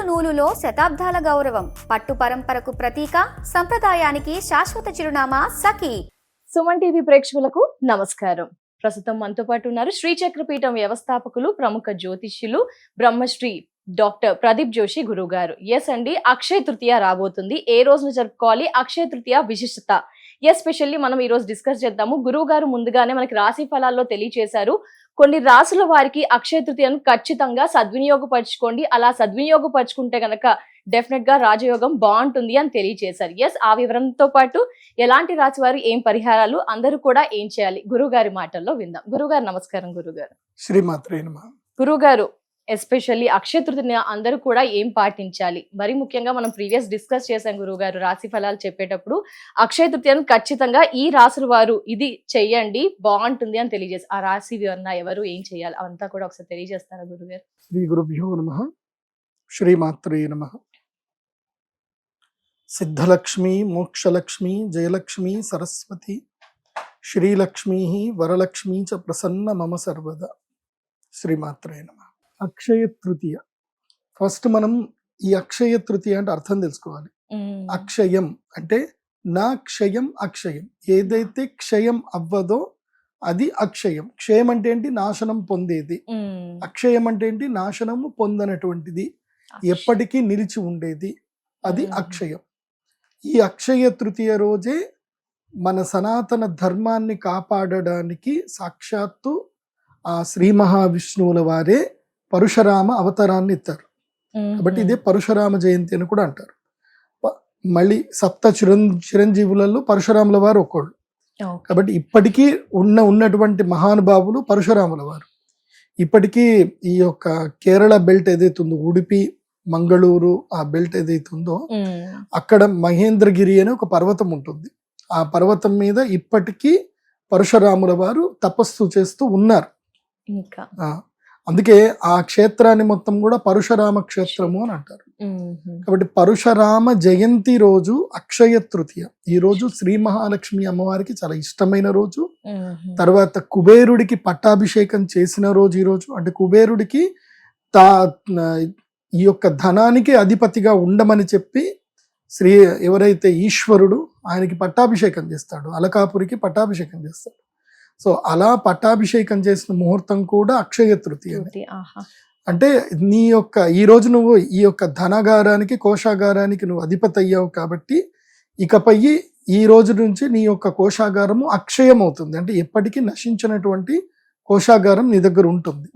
నూలులో శతాబ్దాల గౌరవం, పట్టు పరంపరకు ప్రతీక, సంప్రదాయానికి శాశ్వత చిరునామా సఖీ. సుమన్ టీవీ ప్రేక్షకులకు నమస్కారం. ప్రస్తుతం మనతో పాటు ఉన్నారు శ్రీచక్రపీఠం వ్యవస్థాపకులు, ప్రముఖ జ్యోతిష్యులు, బ్రహ్మశ్రీ డాక్టర్ ప్రదీప్ జోషి గురువు గారు. ఎస్ అండి, అక్షయ తృతీయ రాబోతుంది. ఏ రోజున జరుపుకోవాలి, అక్షయ తృతీయ విశిష్టత ఎస్పెషల్లీ మనం ఈ రోజు డిస్కస్ చేద్దాము. గురువు గారు ముందుగానే మనకి రాశి ఫలాల్లో తెలియచేశారు. కొన్ని రాసుల వారికి అక్షయ తృతీయను ఖచ్చితంగా సద్వినియోగపరచుకోండి, అలా సద్వినియోగపరచుకుంటే గనక డెఫినెట్ గా రాజయోగం బాగుంటుంది అని తెలియజేశారు. ఎస్, ఆ వివరణతో పాటు ఎలాంటి రాశి వారు ఏం పరిహారాలు, అందరూ కూడా ఏం చేయాలి, గురువు గారి మాటల్లో విందాం. గురువు గారు నమస్కారం. గురువు గారు శ్రీమాత్రే నమః. గురువు గారు, ఎస్పెషల్లీ అక్షయ తృతీయ అందరూ కూడా ఏం పాటించాలి? మరి ముఖ్యంగా మనం ప్రీవియస్ డిస్కస్ చేసాం గురువు గారు, రాశి ఫలాలు చెప్పేటప్పుడు అక్షయ తృతీయను ఖచ్చితంగా ఈ రాశుల వారు ఇది చెయ్యండి బాగుంటుంది అని తెలియజేసి, ఆ రాశి వివరణ ఎవరు ఏం చేయాలి అవంతా కూడా ఒకసారి తెలియజేస్తారా గురువు గారు? శ్రీ గురుభ్యో నమః. శ్రీమాత్రే నమః. సిద్ధలక్ష్మి, మోక్షలక్ష్మి, జయలక్ష్మి, సరస్వతి, శ్రీలక్ష్మి, వరలక్ష్మి చ ప్రసన్న మమ సర్వదా. శ్రీమాత్రే నమః. అక్షయ తృతీయ, ఫస్ట్ మనం ఈ అక్షయ తృతీయ అంటే అర్థం తెలుసుకోవాలి. అక్షయం అంటే నా క్షయం అక్షయం, ఏదైతే క్షయం అవ్వదో అది అక్షయం. క్షయం అంటే ఏంటి? నాశనం పొందేది. అక్షయం అంటే ఏంటి? నాశనము పొందనటువంటిది, ఎప్పటికీ నిలిచి ఉండేది, అది అక్షయం. ఈ అక్షయ తృతీయ రోజే మన సనాతన ధర్మాన్ని కాపాడడానికి సాక్షాత్తు ఆ శ్రీ మహావిష్ణువుల వారే పరశురామ అవతారాన్ని ఇస్తారు. కాబట్టి ఇదే పరశురామ జయంతి అని కూడా అంటారు. మళ్ళీ సప్త చిరంజీవులలో పరశురాముల వారు ఒకళ్ళు. కాబట్టి ఇప్పటికీ ఉన్నటువంటి మహానుభావులు పరశురాముల వారు. ఇప్పటికీ ఈ యొక్క కేరళ బెల్ట్ ఏదైతే ఉందో, ఉడిపి, మంగళూరు ఆ బెల్ట్ ఏదైతే ఉందో, అక్కడ మహేంద్రగిరి అనే ఒక పర్వతం ఉంటుంది. ఆ పర్వతం మీద ఇప్పటికీ పరశురాముల వారు తపస్సు చేస్తూ ఉన్నారు. అందుకే ఆ క్షేత్రాన్ని మొత్తం కూడా పరశురామ క్షేత్రము అని అంటారు. కాబట్టి పరశురామ జయంతి రోజు అక్షయ తృతీయ. ఈ రోజు శ్రీ మహాలక్ష్మి అమ్మవారికి చాలా ఇష్టమైన రోజు. తర్వాత కుబేరుడికి పట్టాభిషేకం చేసిన రోజు ఈ రోజు. అంటే కుబేరుడికి ఈ యొక్క ధనానికి అధిపతిగా ఉండమని చెప్పి ఎవరైతే ఈశ్వరుడు ఆయనకి పట్టాభిషేకం చేస్తాడు, అలకాపురికి పట్టాభిషేకం చేస్తాడు. సో అలా పట్టాభిషేకం చేసిన ముహూర్తం కూడా అక్షయ తృతీయ. అంటే నీ యొక్క ఈ రోజు నువ్వు ఈ యొక్క ధనగారానికి, కోశాగారానికి నువ్వు అధిపతి అయ్యావు. కాబట్టి ఇకపై ఈ రోజు నుంచి నీ యొక్క కోశాగారము అక్షయం అవుతుంది. అంటే ఎప్పటికీ నశించినటువంటి కోశాగారం నీ దగ్గర ఉంటుంది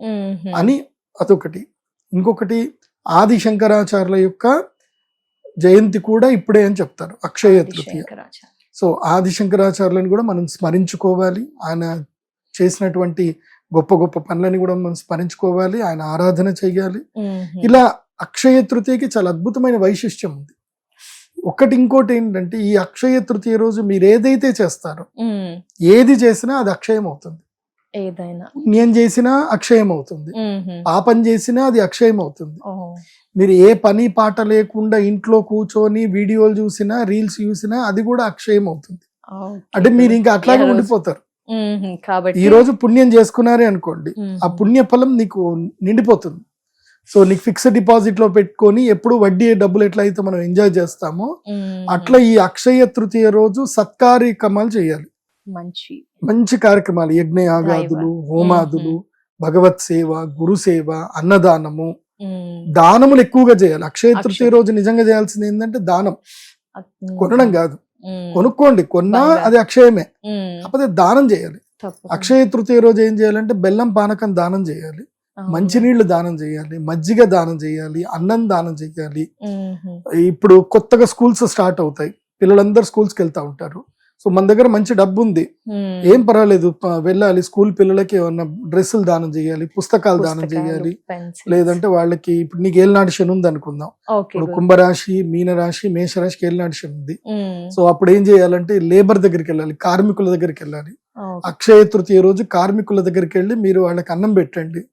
అని అదొకటి. ఇంకొకటి, ఆది శంకరాచార్యుల యొక్క జయంతి కూడా ఇప్పుడే అని చెప్తారు, అక్షయ తృతీయ. సో ఆది శంకరాచార్యులను కూడా మనం స్మరించుకోవాలి. ఆయన చేసినటువంటి గొప్ప గొప్ప పనులని కూడా మనం స్మరించుకోవాలి, ఆయన ఆరాధన చెయ్యాలి. ఇలా అక్షయ తృతీయకి చాలా అద్భుతమైన వైశిష్ట్యం ఉంది. ఇంకోటి ఏంటంటే, ఈ అక్షయ తృతీయ రోజు మీరు ఏదైతే చేస్తారో, ఏది చేసినా అది అక్షయం అవుతుంది. ఏదైనా పుణ్యం చేసినా అక్షయం అవుతుంది, పాపం చేసినా అది అక్షయం అవుతుంది. మీరు ఏ పని పాట లేకుండా ఇంట్లో కూర్చొని వీడియోలు చూసినా, రీల్స్ చూసినా అది కూడా అక్షయం అవుతుంది. అంటే మీరు ఇంకా అట్లాగే ఉండిపోతారు. కాబట్టి ఈ రోజు పుణ్యం చేసుకున్నారే అనుకోండి, ఆ పుణ్య ఫలం నీకు నిండిపోతుంది. సో నీకు ఫిక్స్డ్ డిపాజిట్ లో పెట్టుకొని ఎప్పుడు వడ్డీ డబ్బులు ఎట్లయితే మనం ఎంజాయ్ చేస్తామో, అట్లా ఈ అక్షయ తృతీయ రోజు సత్కార్యక్రమాలు చేయాలి. మంచి కార్యక్రమాలు, యజ్ఞయాగాదులు, హోమాదులు, భగవత్ సేవ, గురు సేవ, అన్నదానము, దానములు ఎక్కువగా చేయాలి. అక్షయ తృతీయ రోజు నిజంగా చేయాల్సింది ఏంటంటే దానం. కొనడం కాదు, కొనుక్కోండి, కొన్నా అది అక్షయమే, కాకపోతే దానం చేయాలి. అక్షయ తృతీయ రోజు ఏం చేయాలంటే బెల్లం పానకం దానం చేయాలి, మంచినీళ్లు దానం చేయాలి, మజ్జిగ దానం చేయాలి, అన్నం దానం చేయాలి. ఇప్పుడు కొత్తగా స్కూల్స్ స్టార్ట్ అవుతాయి, పిల్లలందరూ స్కూల్స్కి వెళ్తా ఉంటారు. సో మన దగ్గర మంచి డబ్బు ఉంది, ఏం పర్వాలేదు, వెళ్ళాలి. స్కూల్ పిల్లలకి ఏమన్నా డ్రెస్సులు దానం చేయాలి, పుస్తకాలు దానం చేయాలి. లేదంటే వాళ్ళకి ఇప్పుడు నీకు ఏలినాటి శని ఉంది అనుకుందాం, ఇప్పుడు కుంభరాశి, మీనరాశి, మేషరాశికి ఏలినాటి శని ఉంది. సో అప్పుడు ఏం చేయాలంటే లేబర్ దగ్గరికి వెళ్ళాలి, కార్మికుల దగ్గరికి వెళ్ళాలి. అక్షయ తృతీయ రోజు కార్మికుల దగ్గరికి వెళ్ళి మీరు వాళ్ళకి అన్నం పెట్టండి,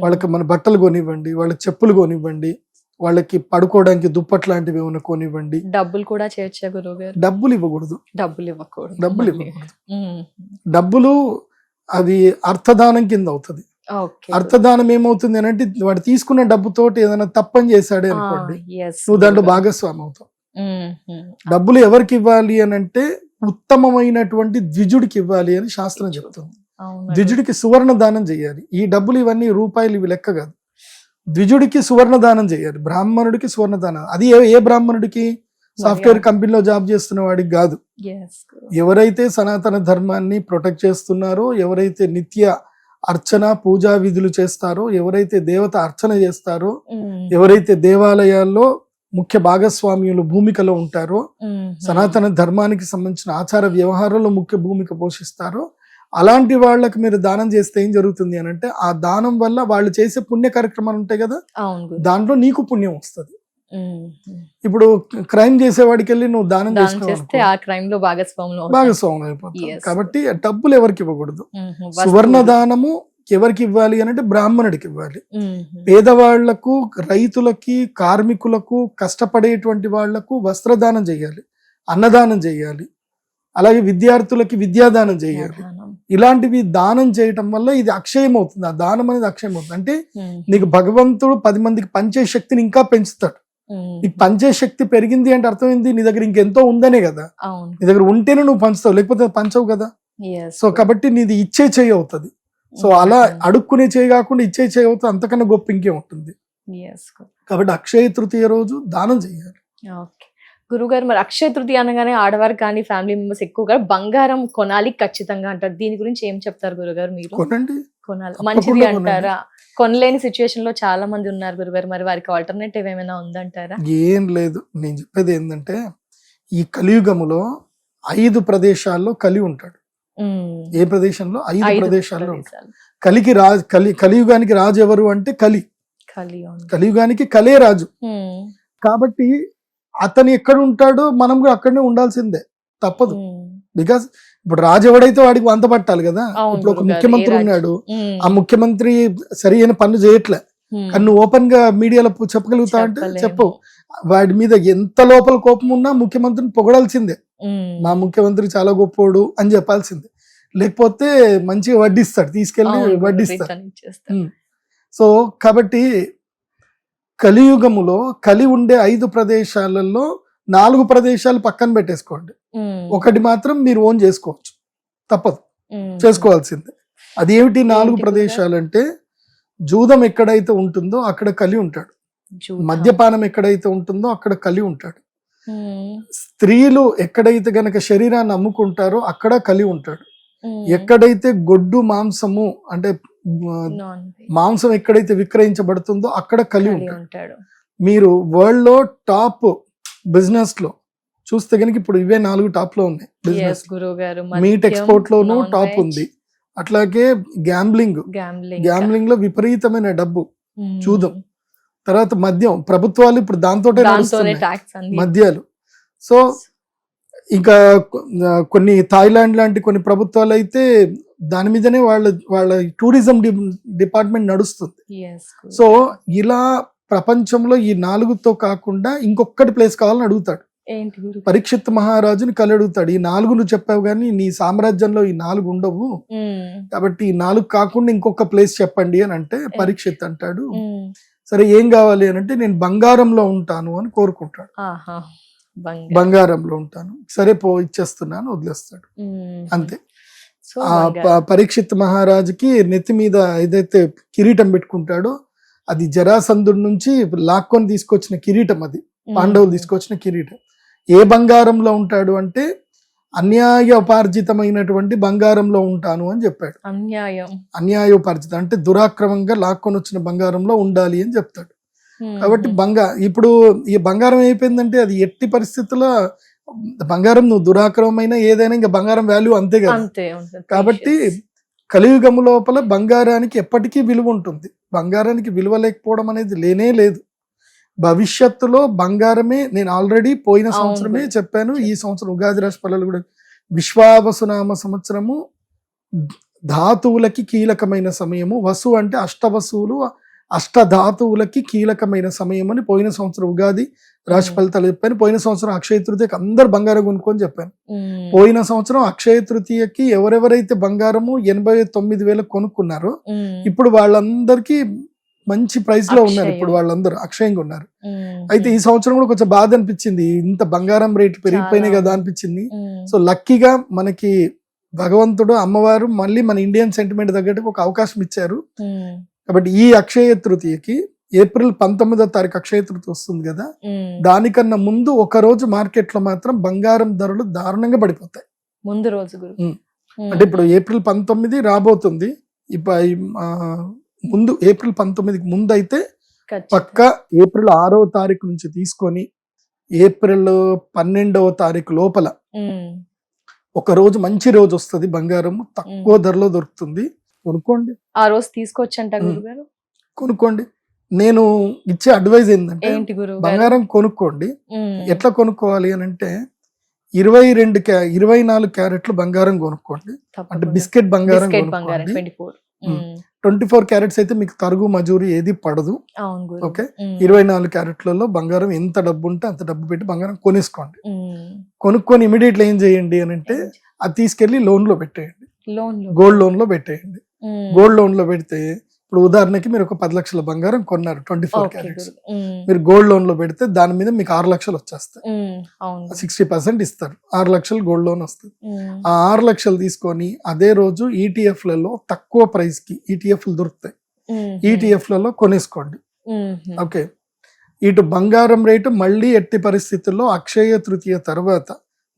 వాళ్ళకి మన బట్టలు కొనివ్వండి, వాళ్ళకి చెప్పులు కొనివ్వండి, వాళ్ళకి పడుకోవడానికి దుప్పట్లు లాంటివి ఏమైనా కొనివ్వండి. డబ్బులు కూడా చేయొచ్చా గురువు గారు? డబ్బులు ఇవ్వకూడదు. డబ్బులు డబ్బులు అవి అర్థదానం కింద అవుతుంది. ఓకే. అర్థదానం ఏమవుతుంది అని అంటే వాడు తీసుకున్న డబ్బుతోటి ఏదైనా తప్పని చేశాడే అనుకోండి, నువ్వు దాంట్లో భాగస్వామి అవుతావు. డబ్బులు ఎవరికి ఇవ్వాలి అని అంటే ఉత్తమమైనటువంటి ద్విజుడికి ఇవ్వాలి అని శాస్త్రం చెప్తుంది. ద్విజుడికి సువర్ణ దానం చేయాలి. ఈ డబ్బులు ఇవన్నీ రూపాయలు ఇవి లెక్క కాదు. ద్విజుడికి సువర్ణ దానం చేయాలి, బ్రాహ్మణుడికి సువర్ణ దానం. అది ఏ బ్రాహ్మణుడికి? సాఫ్ట్వేర్ కంపెనీలో జాబ్ చేస్తున్న వాడికి కాదు. ఎవరైతే సనాతన ధర్మాన్ని ప్రొటెక్ట్ చేస్తున్నారో, ఎవరైతే నిత్య అర్చన పూజా విధులు చేస్తారో, ఎవరైతే దేవత అర్చన చేస్తారో, ఎవరైతే దేవాలయాల్లో ముఖ్య భాగస్వామ్యులు భూమికలో ఉంటారో, సనాతన ధర్మానికి సంబంధించిన ఆచార వ్యవహారంలో ముఖ్య భూమిక పోషిస్తారో, అలాంటి వాళ్ళకి మీరు దానం చేస్తే ఏం జరుగుతుంది అని అంటే, ఆ దానం వల్ల వాళ్ళు చేసే పుణ్య కార్యక్రమాలు ఉంటాయి కదా, దాంట్లో నీకు పుణ్యం వస్తుంది. ఇప్పుడు క్రైమ్ చేసేవాడికి వెళ్ళి నువ్వు దానం చేస్తే ఆ క్రైమ్ లో భాగస్వాములు అయిపోతావు. కాబట్టి డబ్బులు ఎవరికి ఇవ్వకూడదు. సువర్ణ దానము ఎవరికి ఇవ్వాలి అని అంటే బ్రాహ్మణుడికి ఇవ్వాలి. పేదవాళ్లకు, రైతులకి, కార్మికులకు, కష్టపడేటువంటి వాళ్లకు వస్త్రదానం చేయాలి, అన్నదానం చేయాలి, అలాగే విద్యార్థులకి విద్యాదానం చేయాలి. ఇలాంటివి దానం చేయటం వల్ల ఇది అక్షయం అవుతుంది. ఆ దానం అనేది అక్షయం అవుతుంది. అంటే నీకు భగవంతుడు 10 మందికి పంచే శక్తిని ఇంకా పెంచుతాడు. నీకు పంచే శక్తి పెరిగింది అంటే అర్థమైంది నీ దగ్గర ఇంకెంతో ఉందనే కదా. నీ దగ్గర ఉంటేనే నువ్వు పంచుతావు, లేకపోతే పంచవు కదా. సో కాబట్టి నీది ఇచ్చే చేయి అవుతుంది. సో అలా అడుక్కునే చేయి కాకుండా ఇచ్చే చేయి అవుతుంది. అంతకన్నా గొప్ప ఇంకే ఉంటుంది. కాబట్టి అక్షయ తృతీయ రోజు దానం చేయాలి. గురుగారు, మరి అక్షయ తృతీయ అనగానే ఆడవారు కానీ ఫ్యామిలీ మెంబర్స్ ఎక్కువగా బంగారం కొనాలి ఖచ్చితంగా అంటారు. దీని గురించి ఏం చెప్తారు గురుగారు? మీరు కొనాలి మంచిది అంటారా? కొనలేని సిచ్యువేషన్ లో చాలా మంది ఉన్నారు గురుగారు, మరి వారికి ఆల్టర్నేటివ్ ఏమైనా ఉందంటారా? ఏం లేదు. నేను చెప్పేది ఏంటంటే, ఈ కలియుగములో 5 ప్రదేశాల్లో కలి ఉంటాడు. ఏ ప్రదేశంలో? 5 ప్రదేశాల్లో ఉంటాడు. కలియుగానికి రాజు ఎవరు అంటే కలియుగానికి కలే రాజు. కాబట్టి అతను ఎక్కడ ఉంటాడో మనం కూడా అక్కడనే ఉండాల్సిందే, తప్పదు. బికాస్ ఇప్పుడు రాజు ఎవడైతే వాడికి వంత పట్టాలి కదా. ఇప్పుడు ఒక ముఖ్యమంత్రి ఉన్నాడు, ఆ ముఖ్యమంత్రి సరి అయిన పనులు చేయట్లే, కానీ నువ్వు ఓపెన్ గా మీడియాలో చెప్పగలుగుతావు అంటే చెప్పవు. వాడి మీద ఎంత లోపల కోపం ఉన్నా ముఖ్యమంత్రిని పొగడాల్సిందే. మా ముఖ్యమంత్రి చాలా గొప్పోడు అని చెప్పాల్సిందే, లేకపోతే మంచిగా వడ్డిస్తాడు, తీసుకెళ్లి వడ్డిస్తాడు. సో కాబట్టి కలియుగములో కలి ఉండే 5 ప్రదేశాలలో 4 ప్రదేశాలు పక్కన పెట్టేసుకోండి, ఒకటి మాత్రం మీరు ఓన్ చేసుకోవచ్చు, తప్పదు, చేసుకోవాల్సిందే. అది ఏమిటి 4 ప్రదేశాలు అంటే, జూదం ఎక్కడైతే ఉంటుందో అక్కడ కలి ఉంటాడు, మద్యపానం ఎక్కడైతే ఉంటుందో అక్కడ కలి ఉంటాడు, స్త్రీలు ఎక్కడైతే గనక శరీరాన్ని అమ్ముకుంటారో అక్కడ కలి ఉంటాడు, ఎక్కడైతే గొడ్డు మాంసము అంటే మాంసం ఎక్కడైతే విక్రయించబడుతుందో అక్కడ కలి ఉంటాడు. మీరు వరల్డ్ లో టాప్ బిజినెస్ లో చూస్తే కనుక ఇప్పుడు ఇవే 4 టాప్ లో ఉన్నాయి. బిజినెస్ మీట్ ఎక్స్పోర్ట్ లోనూ టాప్ ఉంది, అట్లాగే గ్యాంబ్లింగ్ లో విపరీతమైన డబ్బు, చూద్దాం. తర్వాత మద్యం, ప్రభుత్వాలు ఇప్పుడు దాంతోటే మద్యాలు. సో ఇంకా కొన్ని థాయిలాండ్ లాంటి కొన్ని ప్రభుత్వాలు అయితే దాని మీదనే వాళ్ళ టూరిజం డిపార్ట్మెంట్ నడుస్తుంది. సో ఇలా ప్రపంచంలో ఈ 4తో కాకుండా ఇంకొకటి ప్లేస్ కావాలని అడుగుతాడు. పరీక్షిత్ మహారాజుని కలి అడుగుతాడు, ఈ 4 నువ్వు చెప్పావు కానీ నీ సామ్రాజ్యంలో ఈ 4 ఉండవు, కాబట్టి ఈ 4 కాకుండా ఇంకొక ప్లేస్ చెప్పండి అని అంటే పరీక్షిత్ అంటాడు, సరే ఏం కావాలి అని అంటే నేను బంగారంలో ఉంటాను అని కోరుకుంటాడు. బంగారంలో ఉంటాను, సరే ఇచ్చేస్తున్నాను, వదిలేస్తాడు, అంతే. పరీక్షిత్ మహారాజుకి నెత్తి మీద ఏదైతే కిరీటం పెట్టుకుంటాడో అది జరాసంధుడి నుంచి లాక్కొని తీసుకొచ్చిన కిరీటం, అది పాండవులు తీసుకొచ్చిన కిరీటం. ఏ బంగారంలో ఉంటాడు అంటే అన్యాయోపార్జితమైనటువంటి బంగారంలో ఉంటాను అని చెప్పాడు. అన్యాయోపార్జితం అంటే దురాక్రమంగా లాక్కొని వచ్చిన బంగారంలో ఉండాలి అని చెప్తాడు. కాబట్టి ఇప్పుడు ఈ బంగారం అయిపోయిందంటే అది ఎట్టి పరిస్థితుల్లో బంగారం నువ్వు దురాక్రమమైన ఏదైనా ఇంకా బంగారం వాల్యూ అంతే కదా. కాబట్టి కలియుగం లోపల బంగారానికి ఎప్పటికీ విలువ ఉంటుంది, బంగారానికి విలువ లేకపోవడం అనేది లేనే లేదు. భవిష్యత్తులో బంగారమే, నేను ఆల్రెడీ పోయిన సంవత్సరమే చెప్పాను, ఈ సంవత్సరం ఉగాది రాశి ఫలాలు కూడా విశ్వావసునామ సంవత్సరము ధాతువులకి కీలకమైన సమయము. వసు అంటే అష్టవసువులు, అష్టధాతువులకి కీలకమైన సమయం అని పోయిన సంవత్సరం ఉగాది రాశి ఫలితాలు చెప్పాను. పోయిన సంవత్సరం అక్షయ తృతీయకి అందరు బంగారం కొనుక్కొని చెప్పాను. పోయిన సంవత్సరం అక్షయ తృతీయకి ఎవరెవరైతే బంగారము 89,000 కొనుక్కున్నారో ఇప్పుడు వాళ్ళందరికీ మంచి ప్రైస్ లో ఉన్నారు. ఇప్పుడు వాళ్ళందరూ అక్షయంగా ఉన్నారు. అయితే ఈ సంవత్సరం కూడా కొంచెం బాధ అనిపించింది, ఇంత బంగారం రేటు పెరిగిపోయినాయి కదా అనిపించింది. సో లక్కీగా మనకి భగవంతుడు అమ్మవారు మళ్ళీ మన ఇండియన్ సెంటిమెంట్ తగ్గట్టు ఒక అవకాశం ఇచ్చారు. కాబట్టి ఈ అక్షయ తృతీయకి ఏప్రిల్ 19వ తారీఖు అక్షయ తృతీయ వస్తుంది కదా, దానికన్నా ముందు ఒక రోజు మార్కెట్ లో మాత్రం బంగారం ధరలు దారుణంగా పడిపోతాయి. ముందు రోజు అంటే ఇప్పుడు ఏప్రిల్ 19 రాబోతుంది. ముందు ఏప్రిల్ 19కి ముందు అయితే పక్క ఏప్రిల్ 6వ తారీఖు నుంచి తీసుకొని ఏప్రిల్ 12వ తారీఖు లోపల ఒక రోజు మంచి రోజు వస్తుంది, బంగారం తక్కువ ధరలో దొరుకుతుంది. కొనుక్కోండి. ఆ రోజు తీసుకోవచ్చంట గురుగారు. కొనుక్కోండి. నేను ఇచ్చే అడ్వైజ్ ఏంటంటే బంగారం కొనుక్కోండి. ఎట్లా కొనుక్కోవాలి అని అంటే 24 క్యారెట్లు బంగారం కొనుక్కోండి. అంటే బిస్కెట్ బంగారం 24 క్యారెట్స్ అయితే మీకు తరుగు మజూరి ఏది పడదు. ఓకే, 24 క్యారెట్లలో బంగారం ఎంత డబ్బు ఉంటే అంత డబ్బు పెట్టి బంగారం కొనేసుకోండి. కొనుక్కొని ఇమీడియట్లీ ఏం చేయండి అని అంటే అది తీసుకెళ్లి లోన్ లో పెట్టేయండి, గోల్డ్ లోన్ లో పెట్టేయండి. గోల్డ్ లోన్ లో పెడితే ఇప్పుడు ఉదాహరణకి మీరు ఒక 10 లక్షల బంగారం కొన్నారు 24 క్యారెట్స్, మీరు గోల్డ్ లోన్ లో పెడితే దాని మీద మీకు 6 లక్షలు వచ్చేస్తాయి. 60% ఇస్తారు, 6 లక్షలు గోల్డ్ లోన్ వస్తుంది. ఆ 6 లక్షలు తీసుకొని అదే రోజు ఈటీఎఫ్ లలో తక్కువ ప్రైస్ కి ఈటీఎఫ్లు దొరుకుతాయి, ఈటీఎఫ్ లలో కొనేసుకోండి. ఓకే, ఇటు బంగారం రేటు మళ్ళీ ఎట్టి పరిస్థితుల్లో అక్షయ తృతీయ తర్వాత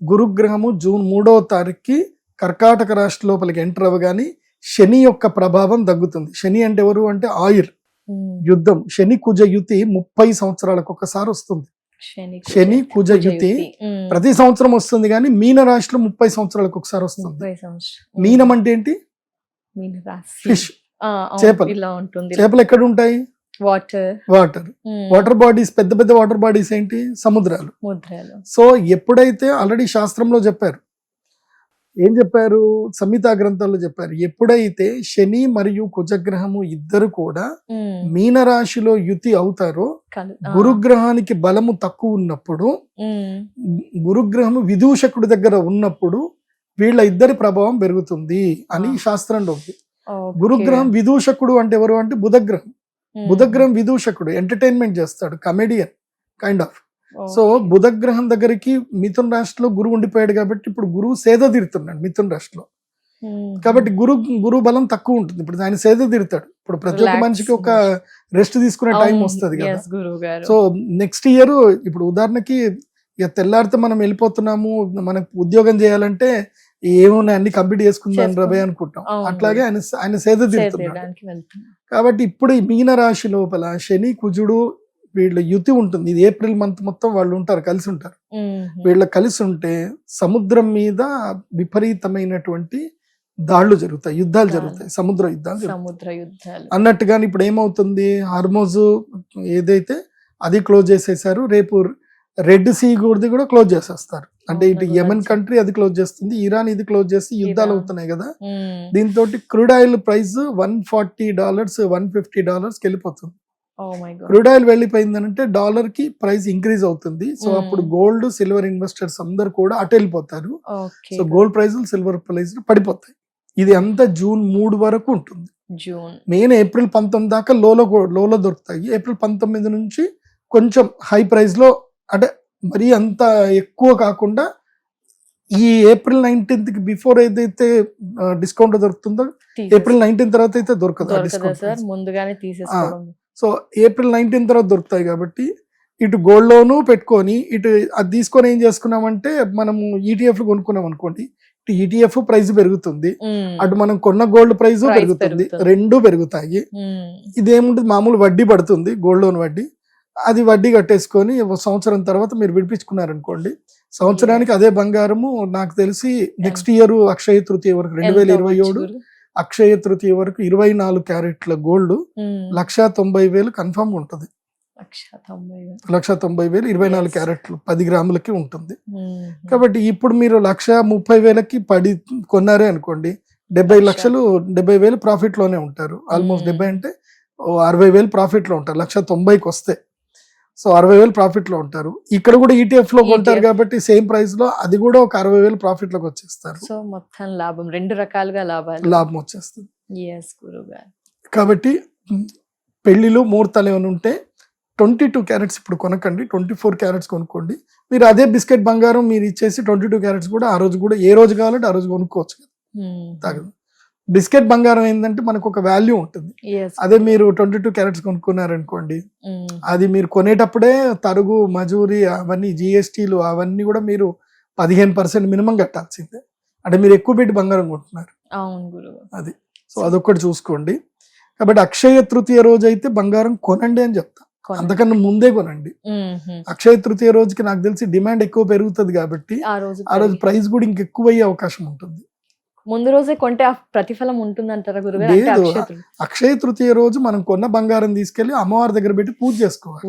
గురుగ్రహము జూన్ 3వ తారీఖుకి కర్కాటక రాశి లోపలికి ఎంటర్ అవ్వగానే శని యొక్క ప్రభావం తగ్గుతుంది. శని అంటే ఎవరు అంటే ఆయుర్, యుద్ధం. శని కుజ యుతి 30 సంవత్సరాలకు ఒకసారి వస్తుంది. శని కుజ యుతి ప్రతి సంవత్సరం వస్తుంది, కానీ మీన రాశిలో 30 సంవత్సరాలకు ఒకసారి వస్తుంది. మీనం అంటే ఏంటి? ఫిష్, చేపలు. చేపలు ఎక్కడ ఉంటాయి? వాటర్ బాడీస్, పెద్ద పెద్ద వాటర్ బాడీస్ ఏంటి? సముద్రాలు. సో ఎప్పుడైతే ఆల్రెడీ శాస్త్రంలో చెప్పారు, ఏం చెప్పారు? సంహితా గ్రంథాల్లో చెప్పారు, ఎప్పుడైతే శని మరియు కుజగ్రహము ఇద్దరు కూడా మీనరాశిలో యుతి అవుతారో, గురుగ్రహానికి బలము తక్కువ ఉన్నప్పుడు, గురుగ్రహము విదూషకుడి దగ్గర ఉన్నప్పుడు వీళ్ళ ఇద్దరి ప్రభావం పెరుగుతుంది అని శాస్త్రంలో ఉంది. గురుగ్రహం విదూషకుడు అంటే ఎవరు అంటే బుధగ్రహం. బుధగ్రహం విదూషకుడు, ఎంటర్టైన్మెంట్ చేస్తాడు, కమెడియన్ కైండ్ ఆఫ్. సో బుధగ్రహం దగ్గరికి మిథున రాశిలో గురువు ఉండిపోయాడు కాబట్టి ఇప్పుడు గురువు సేద తీరుతున్నాడు మిథున రాశిలో. కాబట్టి గురు బలం తక్కువ ఉంటుంది. ఇప్పుడు ఆయన సేద తీరుతాడు. ఇప్పుడు ప్రతి ఒక్క మనిషికి ఒక రెస్ట్ తీసుకునే టైం వస్తుంది కదా. సో నెక్స్ట్ ఇయర్ ఇప్పుడు ఉదాహరణకి ఇక తెల్లారితే మనం వెళ్ళిపోతున్నాము, మనకు ఉద్యోగం చేయాలంటే ఏమున్నాయి అన్ని కంప్లీట్ చేసుకుందాం రవే అనుకుంటాం. అట్లాగే ఆయన సేద తీరుతున్నాడు. కాబట్టి ఇప్పుడు ఈ మీన రాశి లోపల శని కుజుడు వీళ్ళ యుతి ఉంటుంది. ఇది ఏప్రిల్ మంత్ మొత్తం వాళ్ళు ఉంటారు, కలిసి ఉంటారు. వీళ్ళ కలిసి ఉంటే సముద్రం మీద విపరీతమైనటువంటి దాళ్లు జరుగుతాయి, యుద్ధాలు జరుగుతాయి, సముద్ర యుద్ధాలు అన్నట్టుగాని ఇప్పుడు ఏమవుతుంది, హార్మోజ్ ఏదైతే అది క్లోజ్ చేసేసారు. రేపు రెడ్ సీ కూడా క్లోజ్ చేసేస్తారు. అంటే ఇటు యెమెన్ కంట్రీ అది క్లోజ్ చేస్తుంది, ఇరాన్ ఇది క్లోజ్ చేసి యుద్ధాలు అవుతున్నాయి కదా. దీంతో క్రూడ్ ఆయిల్ ప్రైస్ $140 $150 వెళ్ళిపోతుంది. క్రూడ్ ఆయిల్ వెళ్ళిపోయిందనంటే డాలర్ కి ప్రైస్ ఇంక్రీజ్ అవుతుంది. సో అప్పుడు గోల్డ్ సిల్వర్ ఇన్వెస్టర్స్ అందరు కూడా అటు వెళ్ళిపోతారు. So gold price silver price పడిపోతాయి. ఇది అంతా జూన్ 3 వరకు ఉంటుంది. మెయిన్ ఏప్రిల్ 19 దాకా లోలో దొరుకుతాయి. ఏప్రిల్ 19 నుంచి కొంచెం హై ప్రైస్ లో, అంటే మరీ అంత ఎక్కువ కాకుండా ఈ ఏప్రిల్ 19th కి బిఫోర్ ఏదైతే డిస్కౌంట్ దొరుకుతుందో ఏప్రిల్ 19 తర్వాత అయితే దొరకదు. ముందుగానే తీసేసుకోవడం. సో ఏప్రిల్ 19 తర్వాత దొరుకుతాయి. కాబట్టి ఇటు గోల్డ్ లోను పెట్టుకొని ఇటు అది తీసుకొని ఏం చేసుకున్నామంటే మనము ఈటీఎఫ్ కొనుక్కున్నాం అనుకోండి, ఇటు ఈటీఎఫ్ ప్రైస్ పెరుగుతుంది, అటు మనం కొన్న గోల్డ్ ప్రైస్ పెరుగుతుంది, రెండు పెరుగుతాయి. ఇదేముంటుంది, మామూలు వడ్డీ పడుతుంది, గోల్డ్ లోన్ వడ్డీ. అది వడ్డీ కట్టేసుకొని సంవత్సరం తర్వాత మీరు విడిపించుకున్నారనుకోండి, సంవత్సరానికి అదే బంగారము నాకు తెలిసి నెక్స్ట్ ఇయర్ అక్షయ తృతీయ వరకు 2027 అక్షయ తృతీయ వరకు 24 క్యారెట్ల గోల్డ్ 1,90,000 కన్ఫర్మ్ ఉంటుంది. 1,90,000 24 క్యారెట్లు 10 గ్రాములకి ఉంటుంది. కాబట్టి ఇప్పుడు మీరు 1,30,000కి పడి కొన్నారే అనుకోండి, 70 లక్షలు 70,000 ప్రాఫిట్ లోనే ఉంటారు. ఆల్మోస్ట్ 70 అంటే 60,000 ప్రాఫిట్లో ఉంటారు. 1,90,000కి వస్తే సో 60,000 ప్రాఫిట్లో ఉంటారు. ఇక్కడ కూడా ETF లో కొంటారు కాబట్టి సేమ్ ప్రైస్ లో అది కూడా ఒక 60,000 ప్రాఫిట్లోకి వచ్చేస్తారు. సో మొత్తం లాభం, 2 రకాలుగా లాభం వచ్చేస్తుంది. ఎస్ గురుగారు. కాబట్టి పెళ్లిలో ముహూర్తాలు ఏమైనా ఉంటే 22 క్యారెట్స్ ఇప్పుడు కొనకండి, 24 క్యారెట్స్ కొనుక్కోండి. మీరు అదే బిస్కెట్ బంగారం మీరు ఇచ్చేసి 22 క్యారెట్స్ కూడా ఆ రోజు కూడా ఏ రోజు కావాలంటే ఆ రోజు కొనుక్కోవచ్చు కదా, తగదు. బిస్కెట్ బంగారం ఏంటంటే మనకు ఒక వాల్యూ ఉంటుంది. అదే మీరు 22 క్యారెట్స్ కొనుక్కున్నారనుకోండి, అది మీరు కొనేటప్పుడే తరుగు, మజూరి, అవన్నీ GSTలు అవన్నీ కూడా మీరు 15% మినిమం కట్టాల్సిందే. అంటే మీరు ఎక్కువ పెట్టి బంగారం కొంటున్నారు. అది సో అదొక్కటి చూసుకోండి. కాబట్టి అక్షయ తృతీయ రోజు అయితే బంగారం కొనండి అని చెప్తా, అంతకన్నా ముందే కొనండి. అక్షయ తృతీయ రోజుకి నాకు తెలిసి డిమాండ్ ఎక్కువ పెరుగుతుంది కాబట్టి ఆ రోజు ప్రైస్ కూడా ఇంకెక్కువ అయ్యే అవకాశం ఉంటుంది. ముందు రోజే కొంటే ఆ ప్రతిఫలం ఉంటుందంటారా గురుగారు? లేదు, అక్షయ తృతీయ రోజు మనం కొన్న బంగారం తీసుకెళ్లి అమ్మవారి దగ్గర పెట్టి పూజ చేసుకోవాలి.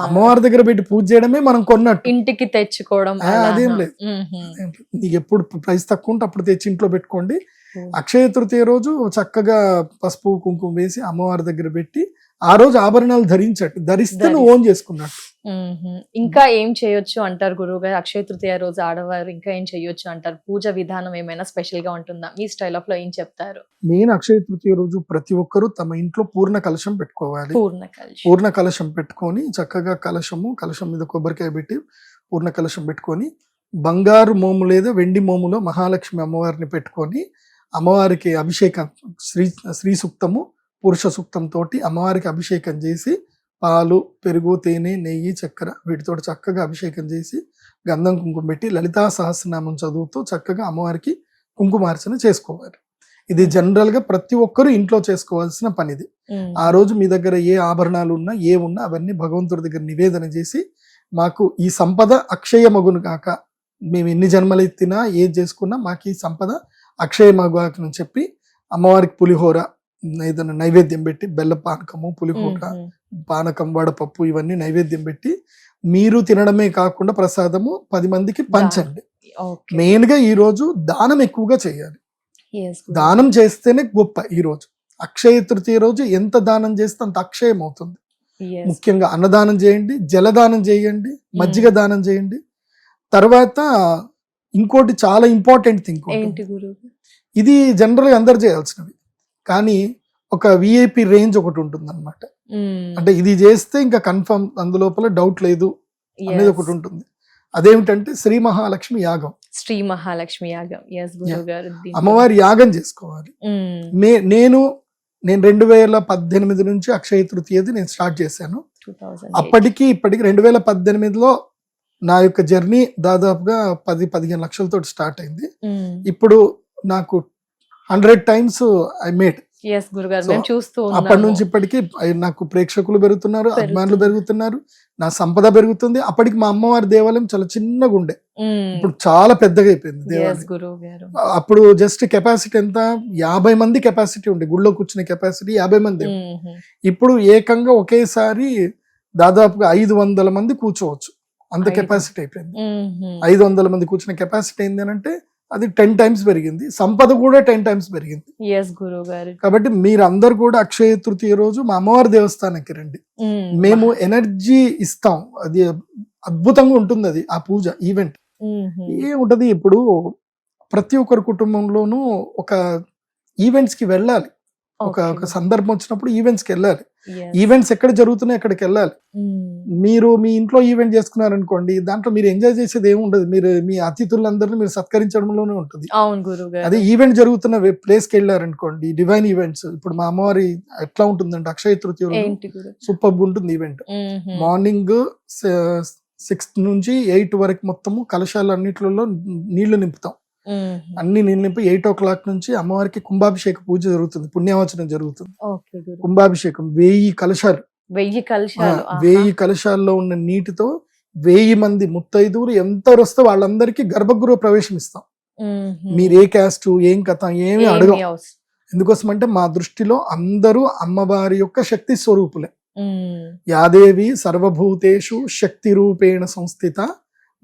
అమ్మవారి దగ్గర పెట్టి పూజ చేయడమే మనం కొన్నట్టు. ఇంటికి తెచ్చుకోవడం అదేం లేదు. నీకు ఎప్పుడు ప్రైస్ తక్కువ ఉంటే అప్పుడు తెచ్చి ఇంట్లో పెట్టుకోండి. అక్షయ తృతీయ రోజు చక్కగా పసుపు కుంకుమ వేసి అమ్మవారి దగ్గర పెట్టి ఆ రోజు ఆభరణాలు ధరిస్తే నువ్వు ఓన్ చేసుకున్నట్టు. ఇంకా ఏం చేయొచ్చు అంటారు గురువు గారు? అక్షయ తృతీయ రోజు ఆడవారు ఇంకా ఏం చేయొచ్చు అంటారు? పూజ విధానం ఏమైనా స్పెషల్ గా ఉంటుందా? మీ స్టైల్ ఆఫ్ లో ఏం చెప్తారు? మెయిన్ అక్షయ తృతీయ రోజు ప్రతి ఒక్కరు తమ ఇంట్లో పూర్ణ కలశం పెట్టుకోవాలి. పూర్ణ కలశం పెట్టుకొని చక్కగా కలశం మీద కొబ్బరికాయ పెట్టి పూర్ణ కలశం పెట్టుకొని బంగారు మోము లేదా వెండి మోములో మహాలక్ష్మి అమ్మవారిని పెట్టుకొని అమ్మవారికి అభిషేకం, శ్రీ సూక్తము, పురుష సూక్తం తోటి అమ్మవారికి అభిషేకం చేసి పాలు, పెరుగు, తేనె, నెయ్యి, చక్కెర వీటితో చక్కగా అభిషేకం చేసి గంధం కుంకుమ పెట్టి లలితా సహస్రనామం చదువుతూ చక్కగా అమ్మవారికి కుంకుమార్చన చేసుకోవాలి. ఇది జనరల్ గా ప్రతి ఒక్కరూ ఇంట్లో చేసుకోవాల్సిన పనిది. ఆ రోజు మీ దగ్గర ఏ ఆభరణాలు ఉన్నా ఏమున్నా అవన్నీ భగవంతుడి దగ్గర నివేదన చేసి మాకు ఈ సంపద అక్షయమగును కాక, మేము ఎన్ని జన్మలు ఎత్తినా ఏది చేసుకున్నా మాకు ఈ సంపద అక్షయమగును చెప్పి అమ్మవారికి పులిహోర ఏదైనా నైవేద్యం పెట్టి, బెల్ల పానకము, పులిహోర, పానకం, వడపప్పు ఇవన్నీ నైవేద్యం పెట్టి మీరు తినడమే కాకుండా ప్రసాదము 10 మందికి పంచండి. మెయిన్ గా ఈ రోజు దానం ఎక్కువగా చేయాలి. దానం చేస్తేనే గొప్ప. ఈ రోజు అక్షయ తృతీయ రోజు ఎంత దానం చేస్తే అంత అక్షయం అవుతుంది. ముఖ్యంగా అన్నదానం చేయండి, జలదానం చేయండి, మజ్జిగ దానం చేయండి. తర్వాత ఇంకోటి చాలా ఇంపార్టెంట్ థింగ్, ఇది జనరల్ గా అందరు చేయాల్సినవి కానీ ఒక VIP రేంజ్ ఒకటి ఉంటుంది అనమాట. అంటే ఇది చేస్తే ఇంకా కన్ఫర్మ్, అందులోపల డౌట్ లేదు అనేది ఒకటి ఉంటుంది. అదేమిటంటే శ్రీ మహాలక్ష్మి యాగం. అమ్మవారి యాగం చేసుకోవాలి. నేను 2018 నుంచి అక్షయ తృతీయది నేను స్టార్ట్ చేశాను. అప్పటికి ఇప్పటికి 2018లో నా యొక్క జర్నీ దాదాపుగా 10-15 లక్షలతో స్టార్ట్ అయింది. ఇప్పుడు నాకు 100 times ఐ మేడ్. అప్పటి నుంచి ఇప్పటికి నాకు ప్రేక్షకులు పెరుగుతున్నారు, అభిమానులు పెరుగుతున్నారు, నా సంపద పెరుగుతుంది. అప్పటికి మా అమ్మవారి దేవాలయం చాలా చిన్నగా ఉండే, ఇప్పుడు చాలా పెద్దగా అయిపోయింది దేవాలయం. అప్పుడు జస్ట్ కెపాసిటీ ఎంత, 50 మంది కెపాసిటీ ఉండే, గుళ్ళో కూర్చునే కెపాసిటీ 50 మంది. ఇప్పుడు ఏకంగా ఒకేసారి దాదాపుగా 500 మంది కూర్చోవచ్చు, అంత కెపాసిటీ అయిపోయింది. 500 మంది కూర్చునే కెపాసిటీ ఏంటి అంటే అది 10 times పెరిగింది. సంపద కూడా 10 times పెరిగింది. కాబట్టి మీరందరూ కూడా అక్షయ తృతీయ రోజు మా అమ్మవారి దేవస్థానానికి రండి. మేము ఎనర్జీ ఇస్తాం, అది అద్భుతంగా ఉంటుంది. అది ఆ పూజ ఈవెంట్ ఏముంటది, ఇప్పుడు ప్రతి ఒక్కరి కుటుంబంలోనూ ఒక ఈవెంట్స్ కి వెళ్ళాలి. ఒక సందర్భం వచ్చినప్పుడు ఈవెంట్స్ కి వెళ్ళాలి. ఈవెంట్స్ ఎక్కడ జరుగుతున్నాయి అక్కడికి వెళ్ళాలి. మీరు మీ ఇంట్లో ఈవెంట్ చేసుకున్నారనుకోండి, దాంట్లో మీరు ఎంజాయ్ చేసేది ఏమి ఉండదు. మీరు మీ అతిథులందరినీ మీరు సత్కరించడంలోనే ఉంటుంది. అదే ఈవెంట్ జరుగుతున్న ప్లేస్ కి వెళ్ళారనుకోండి, డివైన్ ఈవెంట్స్. ఇప్పుడు మా అమ్మవారి ఎట్లా ఉంటుందంటే అక్షయ తృతీయ సూపర్ ఉంటుంది ఈవెంట్. మార్నింగ్ 6 నుంచి 8 వరకు మొత్తము కలశాలు అన్నిట్లలో నీళ్లు నింపుతాం. అన్ని నీళ్ళు నింపి 8 o'clock నుంచి అమ్మవారికి కుంభాభిషేక పూజ జరుగుతుంది, పుణ్యవచనం జరుగుతుంది. కుంభాభిషేకం 1000 కలశాలు, 1000 కలశాల్లో ఉన్న నీటితో 1000 మంది ముత్తైదువులు ఎంత వస్తే వాళ్ళందరికీ గర్భగృహ ప్రవేశం ఇస్తాం. మీరు ఏ క్యాస్ట్ ఏం కథ ఏమి అడగం. ఎందుకోసం అంటే మా దృష్టిలో అందరూ అమ్మవారి యొక్క శక్తి స్వరూపులే. యాదేవి సర్వభూతేషు శక్తి రూపేణ సంస్థిత,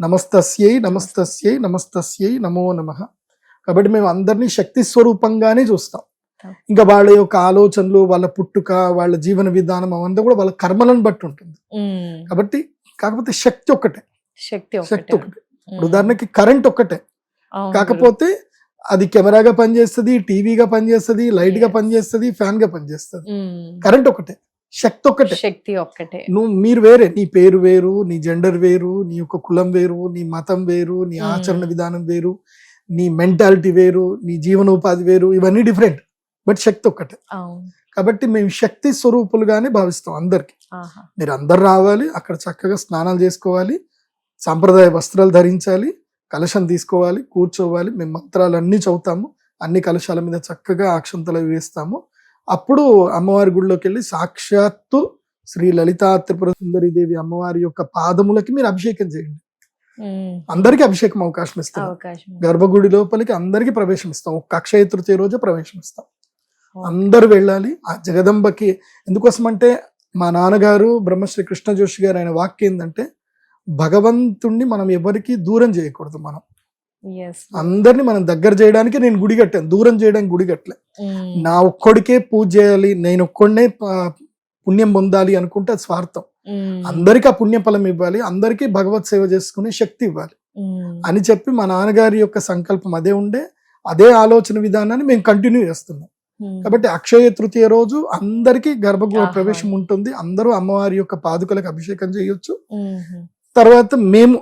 నమస్తస్యై నమస్తస్యై నమస్తస్యై నమో నమః. కాబట్టి మేము అందరినీ శక్తి స్వరూపంగానే చూస్తాం. ఇంకా వాళ్ళ యొక్క ఆలోచనలు, వాళ్ళ పుట్టుక, వాళ్ళ జీవన విధానం అవంతా కూడా వాళ్ళ కర్మలను బట్టి ఉంటుంది. కాబట్టి కాకపోతే శక్తి ఒక్కటే, శక్తి శక్తి ఒకటే. ఇప్పుడు ఉదాహరణకి కరెంట్ ఒక్కటే, కాకపోతే అది కెమెరాగా పనిచేస్తుంది, టీవీగా పనిచేస్తుంది, లైట్ గా పనిచేస్తుంది, ఫ్యాన్ గా పనిచేస్తుంది. కరెంట్ ఒకటే, శక్తి ఒక్కటే. శక్తి ఒక్కటే. మీరు వేరే, నీ పేరు వేరు, నీ జెండర్ వేరు, నీ యొక్క కులం వేరు, నీ మతం వేరు, నీ ఆచరణ విధానం వేరు, నీ మెంటాలిటీ వేరు, నీ జీవనోపాధి వేరు, ఇవన్నీ డిఫరెంట్, బట్ శక్తి ఒక్కటే. కాబట్టి మేము శక్తి స్వరూపులుగానే భావిస్తాం అందరికి. మీరు అందరు రావాలి, అక్కడ చక్కగా స్నానాలు చేసుకోవాలి, సాంప్రదాయ వస్త్రాలు ధరించాలి, కలశం తీసుకోవాలి, కూర్చోవాలి. మేము మంత్రాలన్నీ చదువుతాము, అన్ని కలశాల మీద చక్కగా అక్షంతలు వేస్తాము. అప్పుడు అమ్మవారి గుడిలోకి వెళ్ళి సాక్షాత్తు శ్రీ లలితా త్రిపుర సుందరి దేవి అమ్మవారి యొక్క పాదములకి మీరు అభిషేకం చేయండి. అందరికి అభిషేకం అవకాశం ఇస్తాం. గర్భగుడి లోపలికి అందరికి ప్రవేశం ఇస్తాం. ఒక్క అక్షయ తృతీయ రోజే ప్రవేశం ఇస్తాం. అందరూ వెళ్ళాలి ఆ జగదంబకి. ఎందుకోసం అంటే మా నాన్నగారు బ్రహ్మశ్రీ కృష్ణ జోషి గారు ఆయన వాక్యం ఏంటంటే, భగవంతుణ్ణి మనం ఎవరికి దూరం చేయకూడదు. మనం అందరిని మనం దగ్గర చేయడానికి నేను గుడి కట్టాను, దూరం చేయడానికి గుడి కట్టలే. నా ఒక్కడికే పూజ చేయాలి, నేను ఒక్కడినే పుణ్యం పొందాలి అనుకుంటే అది స్వార్థం. అందరికి ఆ పుణ్య ఫలం ఇవ్వాలి, అందరికీ భగవత్ సేవ చేసుకునే శక్తి ఇవ్వాలి అని చెప్పి మా నాన్నగారి యొక్క సంకల్పం అదే ఉండే. అదే ఆలోచన విధానాన్ని మేము కంటిన్యూ చేస్తున్నాం. కాబట్టి అక్షయ తృతీయ రోజు అందరికీ గర్భగృహ ప్రవేశం ఉంటుంది. అందరూ అమ్మవారి యొక్క పాదుకలకు అభిషేకం చేయొచ్చు. తర్వాత మేము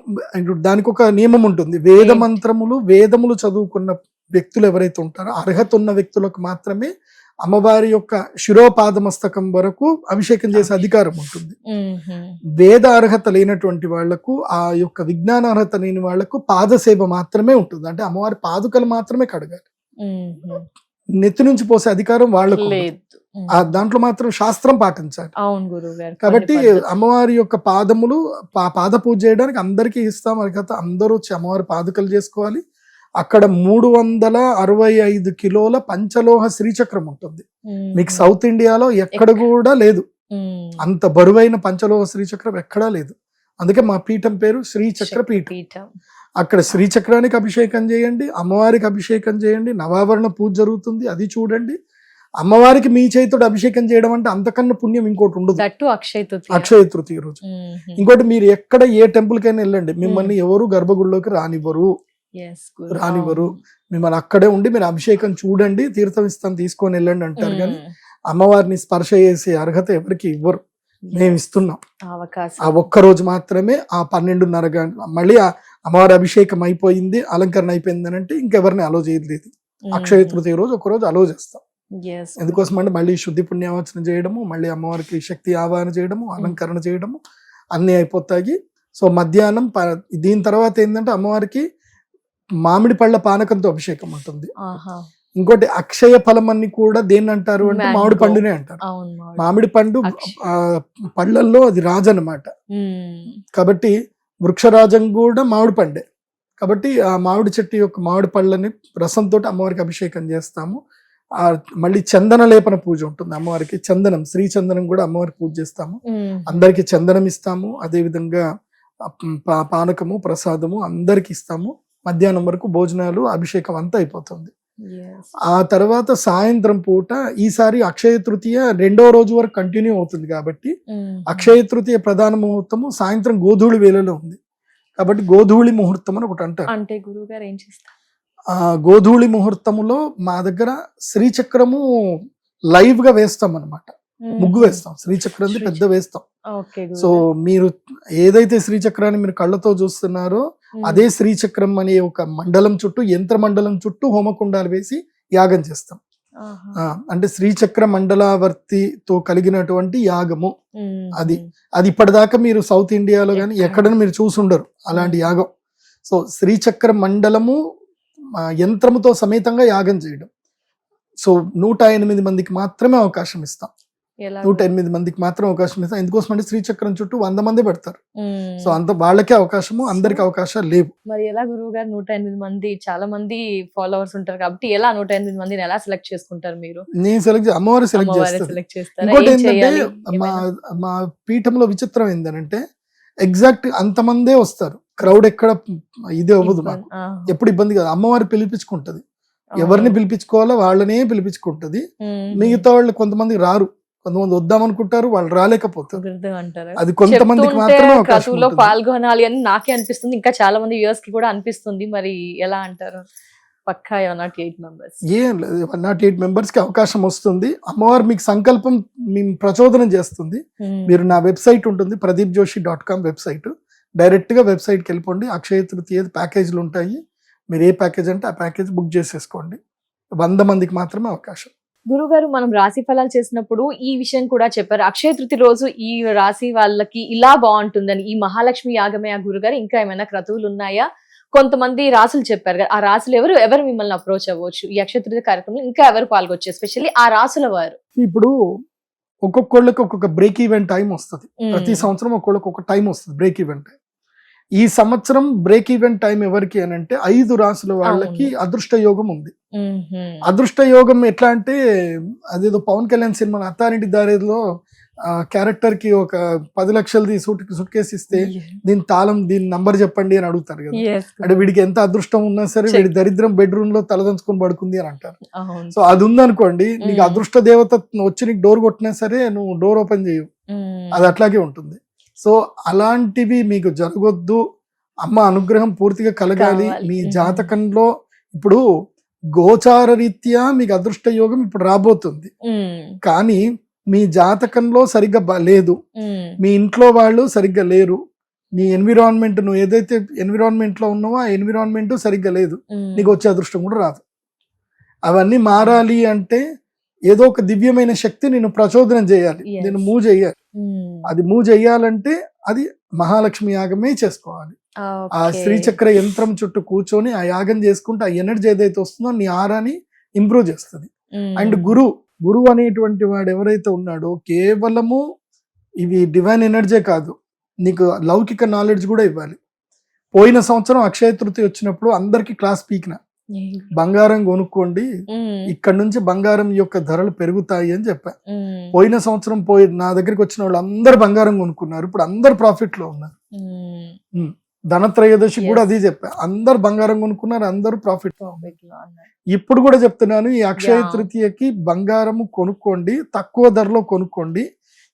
దానికి ఒక నియమం ఉంటుంది. వేద మంత్రములు, వేదములు చదువుకున్న వ్యక్తులు ఎవరైతే ఉంటారో అర్హత ఉన్న వ్యక్తులకు మాత్రమే అమ్మవారి యొక్క శిరోపాదమస్తకం వరకు అభిషేకం చేసే అధికారం ఉంటుంది. వేద అర్హత లేనటువంటి వాళ్లకు, ఆ యొక్క విజ్ఞాన అర్హత లేని వాళ్లకు పాదసేవ మాత్రమే ఉంటుంది. అంటే అమ్మవారి పాదుకలు మాత్రమే కడగాలి, నెత్తి నుంచి పోసే అధికారం వాళ్ళకు లేదు. దాంట్లో మాత్రం శాస్త్రం పాటించాలి. కాబట్టి అమ్మవారి యొక్క పాదములు పాద పూజ చేయడానికి అందరికీ ఇస్తాం అర్హత. అందరూ వచ్చి అమ్మవారి పాదుకలు చేసుకోవాలి. అక్కడ 365 కిలోల పంచలోహ శ్రీచక్రం ఉంటుంది. మీకు సౌత్ ఇండియాలో ఎక్కడ కూడా లేదు అంత బరువైన పంచలోహ శ్రీచక్రం, ఎక్కడా లేదు. అందుకే మా పీఠం పేరు శ్రీచక్ర పీఠం. అక్కడ శ్రీచక్రానికి అభిషేకం చేయండి, అమ్మవారికి అభిషేకం చేయండి, నవావరణ పూజ జరుగుతుంది, అది చూడండి. అమ్మవారికి మీ చేతుడు అభిషేకం చేయడం అంటే అంతకన్నా పుణ్యం ఇంకోటి ఉండదు. అక్షయ తృతీయ రోజు. ఇంకోటి, మీరు ఎక్కడ ఏ టెంపుల్ కైనా వెళ్ళండి, మిమ్మల్ని ఎవరు గర్భగుడిలోకి రానివ్వరు. మిమ్మల్ని అక్కడే ఉండి మీరు అభిషేకం చూడండి, తీర్థం ఇస్తాను తీసుకొని వెళ్ళండి అంటారు. కానీ అమ్మవారిని స్పర్శ చేసే అర్హత ఎవరికి ఇవ్వరు. మేము ఇస్తున్నాం ఆ ఒక్క రోజు మాత్రమే. ఆ 12:30 గంటల మళ్ళీ ఆ అమ్మవారి అభిషేకం అయిపోయింది, అలంకరణ అయిపోయింది అని అంటే ఇంకెవరిని అలో చేయలేదు. అక్షయ తృతీయ రోజు ఒక రోజు అలో చేస్తాం. ఎందుకోసం అంటే మళ్ళీ శుద్ధి పుణ్యావచనం చేయడము, మళ్ళీ అమ్మవారికి శక్తి ఆవాహన చేయడము, అలంకరణ చేయడము అన్ని అయిపోతాయి. సో మధ్యాహ్నం దీని తర్వాత ఏంటంటే అమ్మవారికి మామిడి పళ్ళ పానకంతో అభిషేకం ఉంటుంది. ఇంకోటి అక్షయ ఫలం అన్ని కూడా దేన్ని అంటారు అంటే మామిడి పండునే అంటారు. మామిడి పండు పళ్ళల్లో అది రాజు అన్నమాట. కాబట్టి వృక్షరాజం కూడా మామిడి పండే. కాబట్టి ఆ మామిడి చెట్టు యొక్క మామిడి పళ్ళని రసంతో అమ్మవారికి అభిషేకం చేస్తాము. మళ్ళీ చందన లేపన పూజ ఉంటుంది అమ్మవారికి. చందనం, శ్రీ చందనం కూడా అమ్మవారికి పూజ చేస్తాము. అందరికి చందనం ఇస్తాము. అదే విధంగా పానకము, ప్రసాదము అందరికి ఇస్తాము. మధ్యాహ్నం వరకు భోజనాలు, అభిషేకం అంతా అయిపోతుంది. ఆ తర్వాత సాయంత్రం పూట ఈసారి అక్షయ తృతీయ 2వ రోజు వరకు కంటిన్యూ అవుతుంది. కాబట్టి అక్షయ తృతీయ ప్రధాన ముహూర్తము సాయంత్రం గోధూళి వేళలో ఉంది. కాబట్టి గోధూళి ముహూర్తం అని ఒకటి అంటారు. అంటే గురువుగారు ఏం చేస్తారు? గోధూళి ముహూర్తములో మా దగ్గర శ్రీచక్రము లైవ్ గా వేస్తాం అన్నమాట. ముగ్గు వేస్తాం, శ్రీచక్రం పెద్ద వేస్తాం. సో మీరు ఏదైతే శ్రీచక్రాన్ని మీరు కళ్ళతో చూస్తున్నారో అదే శ్రీచక్రం అనే ఒక మండలం చుట్టూ, యంత్ర మండలం చుట్టూ హోమకుండాలు వేసి యాగం చేస్తాం. అంటే శ్రీచక్ర మండలావర్తితో కలిగినటువంటి యాగము అది. ఇప్పటిదాకా మీరు సౌత్ ఇండియాలో కానీ ఎక్కడైనా మీరు చూసుండరు అలాంటి యాగం. సో శ్రీచక్ర మండలము యంత్రముతో సమేతంగా యాగం చేయడం. సో 108 మందికి మాత్రమే అవకాశం ఇస్తాం. 108 మందికి మాత్రం అవకాశం ఇస్తాం. ఎందుకోసం అంటే శ్రీచక్రం చుట్టూ 100 మంది పెడతారు. సో అంత వాళ్ళకే అవకాశము, అందరికి అవకాశాలు లేవు. మరి ఎలా గురువు గారు 108 మంది, చాలా మంది ఫాలోవర్స్ ఉంటారు కాబట్టి ఎలా 108 మందిని ఎలా సెలెక్ట్ చేసుకుంటారు మీరు? నేను అమ్మవారు సెలెక్ట్ చేస్తారు. ఇంకోటి ఏంటంటే మా పీఠంలో విచిత్రం ఏంటంటే ఎగ్జాక్ట్ అంతమందే వస్తారు. క్రౌడ్ ఎక్కడ ఇది అవ్వదు, మాకు ఎప్పుడు ఇబ్బంది కాదు. అమ్మవారు పిలిపించుకుంటది. ఎవరిని పిలిపించుకోవాలో వాళ్ళనే పిలిపించుకుంటది. మిగతా వాళ్ళు కొంతమంది రారు, కొంతమంది వద్దామనుకుంటారు, వాళ్ళు రాలేకపోతారు. అది కొంతమందికి మాత్రమే అవకాశం క్రతువులో ఉంటుంది. పాల్గొనాలి అని నాకే అనిపిస్తుంది, ఇంకా చాలా మంది వ్యూవర్స్ కి కూడా అనిపిస్తుంది. మరి ఎలా అంటారు? పక్కా 108 మెంబర్స్ ఏం లేదు, 108 మెంబర్స్ కి అవకాశం వస్తుంది. అమ్మవారు మీకు సంకల్పం మేము ప్రచోదనం చేస్తుంది. మీరు నా వెబ్సైట్ ఉంటుంది pradeepjoshi.com వెబ్సైట్, డైరెక్ట్ గా వెబ్సైట్ కి వెళ్ళిపోండి. అక్షయ తృతీయ ప్యాకేజీలు ఉంటాయి. మీరు ఏ ప్యాకేజ్ అంటే ఆ ప్యాకేజ్ బుక్ చేసేసుకోండి. 100 మందికి మాత్రమే అవకాశం. గురుగారు, మనం రాశి ఫలాలు చేసినప్పుడు ఈ విషయం కూడా చెప్పారు, అక్షయ తృతీయ రోజు ఈ రాశి వాళ్ళకి ఇలా బాగుంటుందని. ఈ మహాలక్ష్మి యాగమే ఆ గురుగారు, ఇంకా ఏమైనా క్రతువులు ఉన్నాయా? కొంతమంది రాసులు చెప్పారు కదా, ఆ రాసులు ఎవరు మిమ్మల్ని అప్రోచ్ అవ్వచ్చు ఈ అక్షయ తృతీయ కార్యక్రమంలో? ఇంకా ఎవరు పాల్గొచ్చు, ఎస్పెషల్లీ ఆ రాసుల వారు? ఇప్పుడు ఒక్కొక్కళ్ళకి ఒక్కొక్క బ్రేక్ ఈవెన్ టైం వస్తుంది. ప్రతి సంవత్సరం ఒక్కొక్కళ్ళకి ఒక టైం వస్తుంది బ్రేక్ ఈవెన్ టైం. ఈ సంవత్సరం బ్రేక్ ఈవెన్ టైం ఎవరికి అని అంటే 5 రాసుల వాళ్ళకి అదృష్ట యోగం ఉంది. అదృష్ట యోగం ఎట్లా అంటే, అదేదో పవన్ కళ్యాణ్ సినిమా అత్తారింటి దారిలో క్యారెక్టర్ కి ఒక 10 లక్షలది సూట్ కేసు ఇస్తే దీని నంబర్ చెప్పండి అని అడుగుతారు కదా. అంటే వీడికి ఎంత అదృష్టం ఉన్నా సరే వీడి దరిద్రం బెడ్రూమ్ లో తలదంచుకొని పడుకుంది అని అంటారు. సో అది ఉందనుకోండి, నీకు అదృష్ట దేవత వచ్చి నీకు డోర్ కొట్టినా సరే నువ్వు డోర్ ఓపెన్ చేయవు, అది అట్లాగే ఉంటుంది. సో అలాంటివి మీకు జరగొద్దు, అమ్మ అనుగ్రహం పూర్తిగా కలగాలి మీ జాతకంలో. ఇప్పుడు గోచార రీత్యా మీకు అదృష్ట యోగం ఇప్పుడు రాబోతుంది, కానీ మీ జాతకంలో సరిగ్గా లేదు, మీ ఇంట్లో వాళ్ళు సరిగ్గా లేరు, నీ ఎన్విరాన్మెంట్, నువ్వు ఏదైతే ఎన్విరాన్మెంట్ లో ఉన్నావో ఆ ఎన్విరాన్మెంట్ సరిగ్గా లేదు, నీకు వచ్చే అదృష్టం కూడా రాదు. అవన్నీ మారాలి అంటే ఏదో ఒక దివ్యమైన శక్తి నిన్ను ప్రచోదనం చేయాలి, నేను మూవ్ చేయాలి. అది మూవ్ చేయాలంటే అది మహాలక్ష్మి యాగమే చేసుకోవాలి. ఆ శ్రీచక్ర యంత్రం చుట్టూ కూర్చొని ఆ యాగం చేసుకుంటే ఆ ఎనర్జీ ఏదైతే వస్తుందో నీ ఆరాని ఇంప్రూవ్ చేస్తుంది. అండ్ గురువు అనేటువంటి వాడు ఎవరైతే ఉన్నాడో కేవలము ఇవి డివైన్ ఎనర్జీ కాదు, నీకు లౌకిక నాలెడ్జ్ కూడా ఇవ్వాలి. పోయిన సంవత్సరం అక్షయ తృతీయ వచ్చినప్పుడు అందరికి క్లాస్ పీకిన, బంగారం కొనుక్కోండి, ఇక్కడ నుంచి బంగారం యొక్క ధరలు పెరుగుతాయి అని చెప్పా. పోయిన సంవత్సరం నా దగ్గరికి వచ్చిన వాళ్ళు అందరు బంగారం కొనుక్కున్నారు, ఇప్పుడు అందరు ప్రాఫిట్ లో ఉన్నారు. ధనత్రయోదశి కూడా అది చెప్పా, అందరు బంగారం కొనుక్కున్నారు, అందరూ ప్రాఫిట్ లో ఉన్నారు. ఇప్పుడు కూడా చెప్తున్నాను, ఈ అక్షయ తృతీయకి బంగారము కొనుక్కోండి, తక్కువ ధరలో కొనుక్కోండి.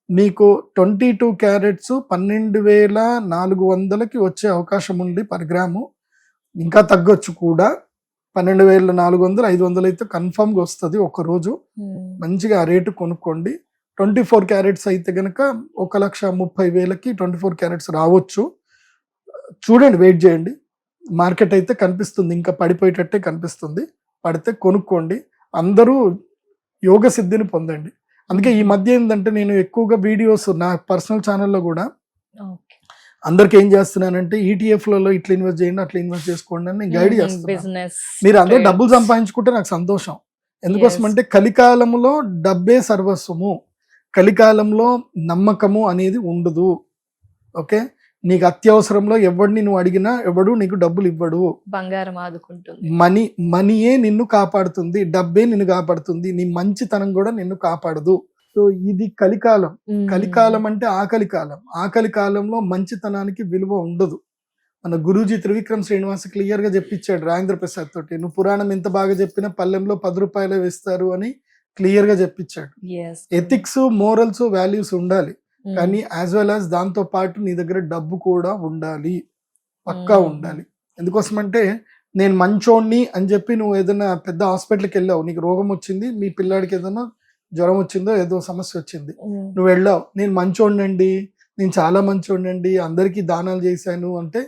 మీకు 22 క్యారెట్స్ 12,400కి వచ్చే అవకాశం ఉంది పర్ గ్రాము, ఇంకా తగ్గొచ్చు కూడా. 12,400 500 అయితే కన్ఫర్మ్ గా వస్తుంది ఒక రోజు. మంచిగా ఆ రేటు కొనుక్కోండి. 24 క్యారెట్స్ అయితే గనక 1,30,000కి 24 క్యారెట్స్ రావచ్చు. చూడండి, వెయిట్ చేయండి, మార్కెట్ అయితే కనిపిస్తుంది, ఇంకా పడిపోయేటట్టే కనిపిస్తుంది. పడితే కొనుక్కోండి, అందరూ యోగ సిద్ధిని పొందండి. అందుకే ఈ మధ్య ఏంటంటే నేను ఎక్కువగా వీడియోస్ నా పర్సనల్ ఛానల్లో కూడా అందరికి ఏం చేస్తున్నానంటే ETF లలో ఇట్లా ఇన్వెస్ట్ చేయండి, అట్లా ఇన్వెస్ట్ చేసుకోండి అని నేను గైడ్ చేస్తున్నాను. మీరు అందరూ డబ్బులు సంపాదించుకుంటే నాకు సంతోషం. ఎందుకోసం అంటే కలికాలంలో డబ్బే సర్వస్వము, కలికాలంలో నమ్మకము అనేది ఉండదు. ఓకే, నీకు అత్యవసరంలో ఎవడిని నువ్వు అడిగినా ఎవడు నీకు డబ్బులు ఇవ్వడు. బంగారం ఆదుకుంటుంది, మనీయే నిన్ను కాపాడుతుంది, డబ్బే నిన్ను కాపాడుతుంది, నీ మంచితనం కూడా నిన్ను కాపాడదు. సో ఇది కలికాలం. కలికాలం అంటే ఆకలి కాలం. ఆకలి కాలంలో మంచితనానికి విలువ ఉండదు. మన గురూజీ త్రివిక్రమ్ శ్రీనివాస్ క్లియర్ గా చెప్పించాడు రాజేంద్ర ప్రసాద్ తోటి, నువ్వు పురాణం ఎంత బాగా చెప్పినా పల్లెంలో 10 రూపాయలు వేస్తారు అని క్లియర్ గా చెప్పించాడు. ఎథిక్స్, మోరల్స్, వాల్యూస్ ఉండాలి, కానీ యాజ్ వెల్ యాజ్ దాంతో పాటు నీ దగ్గర డబ్బు కూడా ఉండాలి, పక్కా ఉండాలి. ఎందుకోసమంటే నేను మంచోణ్ణి అని చెప్పి నువ్వు ఏదైనా పెద్ద హాస్పిటల్కి వెళ్ళావు, నీకు రోగం వచ్చింది, మీ పిల్లాడికి ఏదైనా జ్వరం వచ్చిందో ఏదో సమస్య వచ్చింది, నువ్వు వెళ్ళావు, నేను మంచోడినండి, నేను చాలా మంచోడినండి, అందరికీ దానాలు చేశాను అంటే,